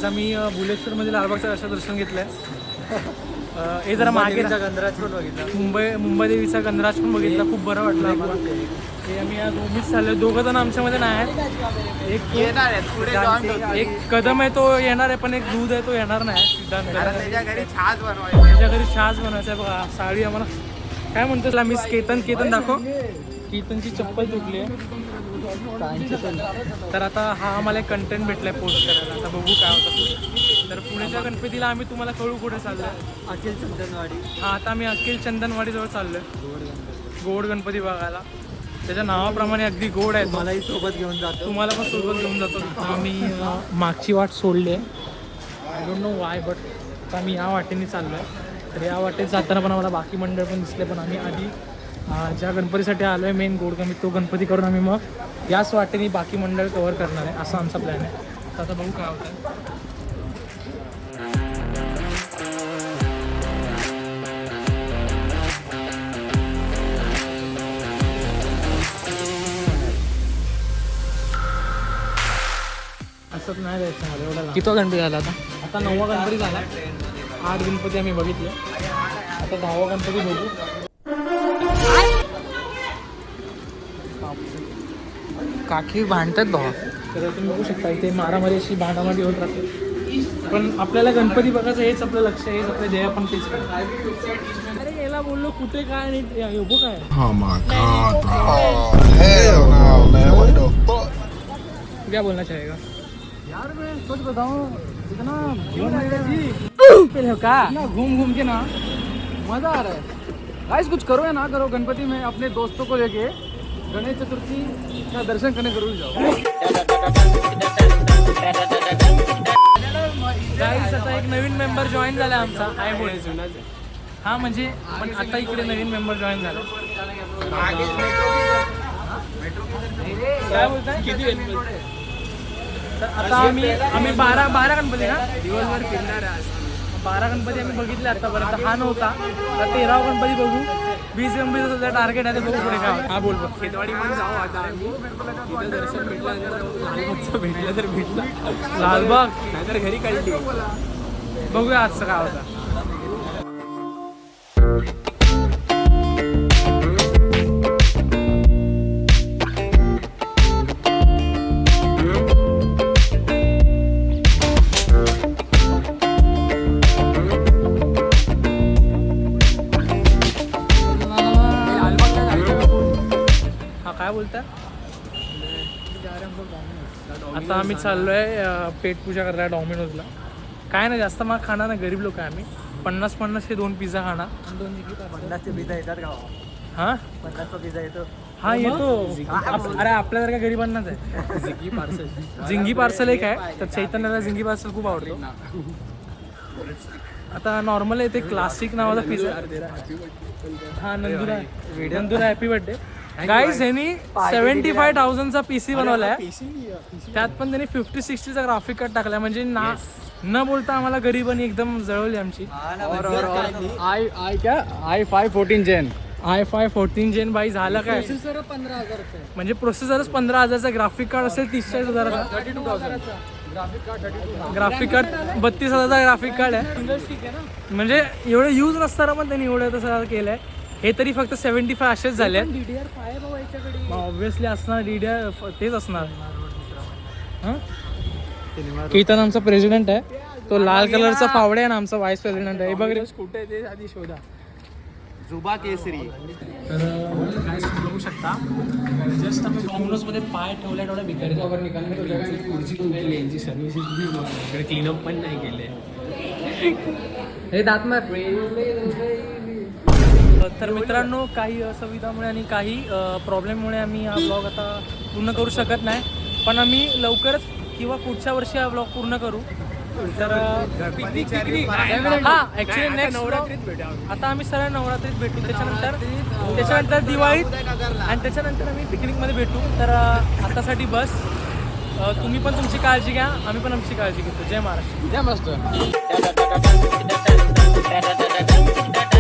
आज आम्ही बुलेश्वरमध्ये लालबागचं असं दर्शन घेतलं आहे. हे जरा मागे गंधराज पण बघितला. मुंबई देवीचा गणराज पण बघितला. खूप बरं वाटलं आम्हाला. हे आम्ही आज उमीच चाललो. दोघं जण आमच्यामध्ये नाही आहेत. एक कदम आहे तो येणार आहे, पण एक दूध आहे तो येणार नाही. सिद्धांत त्याच्या घरी छाछ बनवायचा आहे बघा. साडी आम्हाला काय म्हणतो मिस केतन दाखव. केतनची चप्पल तुटली आहे. तर आता हा आम्हाला एक कंटेंट भेटलाय पोस्ट करायला. आता बघू काय होतं. तर पुण्याच्या गणपतीला आम्ही तुम्हाला कळू कुठे चाललोय. अखिल चंदनवाडी. हा, आता आम्ही अखिल चंदनवाडीजवळ चाललोय गोड गणपती बघायला. त्याच्या नावाप्रमाणे अगदी गोड आहे. मलाही सोबत घेऊन जातो. तुम्हाला पण सोबत घेऊन जातो. आम्ही मागची वाट सोडली आहे. I don't know Y, but आता आम्ही या वाटेने चाललो आहे. तर या वाटेत जाताना पण आम्हाला बाकी मंडळ पण दिसले. पण आम्ही आधी ज्या गणपतीसाठी आलो आहे मेन गोड गणपती, तो गणपती करून आम्ही मग याच वाटेने बाकी मंडळ कव्हर करणार आहे. असा आमचा प्लॅन आहे. तर आता बघू काय होतं आहे. असंच नाही जायचं मला एवढा. किती गणपती झाला आता 9वा गणपती झाला. 8 गणपती आम्ही बघितले. आता 10वा गणपती बघू. काकी भांडतात भाऊ. तर तुम्ही बघू शकता इथे मारामारी अशी भांडामारी होत राहते. पण आपल्याला गणपती बघायचं हेच आपलं लक्ष, हेच आपलं ध्येय. आपण तेच अरे याला बोललो कुठे काय आणि योगो काय. क्या बोलना चाहेगा यार. मैं सच बताऊं इतना घूम घूम के ना मजा आ रहा है गाइस. कुछ करो या ना करो, गणपति में अपने दोस्तों को लेके गणेश चतुर्थी का दर्शन करने जरूर जाओ. गाइस आता एक नवीन मेंबर जॉईन झाला आमचा. आहे बोलायचं हा, म्हणजे पण आता इकडे नवीन मेंबर जॉईन झाला. काय बोलताय किती गणपती. तर आता आम्ही 12 गणपती ना दिवसभर फिरणार आहे. 12 गणपती आम्ही बघितले आतापर्यंत. हा नव्हता. आता 13वा गणपती बघू. 20 गणपतीचं सध्या टार्गेट आहे. ते बघू पुढे काय. हा बोल. खेतवाडी पण जाऊ आता. तिथं दर्शन भेटलं भेटलं तर भेटलं. लालबाग नाहीतर घरी काढली. बघूया आजचं काय होतं. काय बोलताय. आता आम्ही चाललोय पेटपूजा करायला डॉमिनोजला. काय नाही जास्त मग खाणार ना, गरीब लोक आहे आम्ही. 50 हे 2 पिझ्झा खाणार. 50चे पिझ्झा येतात का. हा 50चा पिझ्झा येतो. हा येतो. अरे आपल्यासारख्या गरिबांनाच आहे. झिंगी पार्सल एक आहे. तर चैतन्याला झिंगी पार्सल खूप आवडतो. आता नॉर्मल आहे ते क्लासिक नावाचा पिझ्झा. हा नंदुरा हॅपी बर्थडे. गाईज यांनी 75,000चा PC बनवलाय. त्यात पण त्यांनी 50-60चा ग्राफिक कार्ड टाकलाय. म्हणजे न बोलता आम्हाला गरिबांनी एकदम जळवली आमची. i5 14 Gen बाई झालं काय. 15,000 म्हणजे प्रोसेसरच 15,000चा, ग्राफिक कार्ड असेल 30,000चा. ग्राफिक कार्ड 32,000चा ग्राफिक कार्ड आहे. म्हणजे एवढं यूज नसताना पण त्यांनी एवढं तसं केलंय. हे तरी फक्त 75 असेच झाले. ऑब्व्हियसली असणार DDR तेच असणार. केतन आमचा प्रेसिडेंट आहे. तो लाल कलरचा फावडे आहे ना आमचा व्हाईस प्रेसिडेंट आहे. बघ कुठे आहे ते आधी शोधा. जुबा केसरी. तर काय बघू शकता. जस्ट आम्ही डॉमिनोजमध्ये पाय ठेवल्या तेवढ्या भिकारीच्यावर निघाले. यांची सर्व्हिसेस क्लीनअप पण नाही केले. हे दातमार. तर मित्रांनो काही असुविधामुळे आणि काही प्रॉब्लेममुळे आम्ही हा ब्लॉग आता पूर्ण करू शकत नाही. पण आम्ही लवकरच किंवा पुढच्या वर्षी हा ब्लॉग पूर्ण करू. तर हा ॲक्च्युली नेक्स्ट नवरात्रीत भेटू. आता आम्ही सरळ नवरात्रीत भेटू. त्याच्यानंतर दिवाळीत आणि त्याच्यानंतर आम्ही पिकनिकमध्ये भेटू. तर आतासाठी बस. तुम्ही पण तुमची काळजी घ्या. आम्ही पण आमची काळजी घेतो. जय महाराष्ट्र. जय महाराष्ट्र.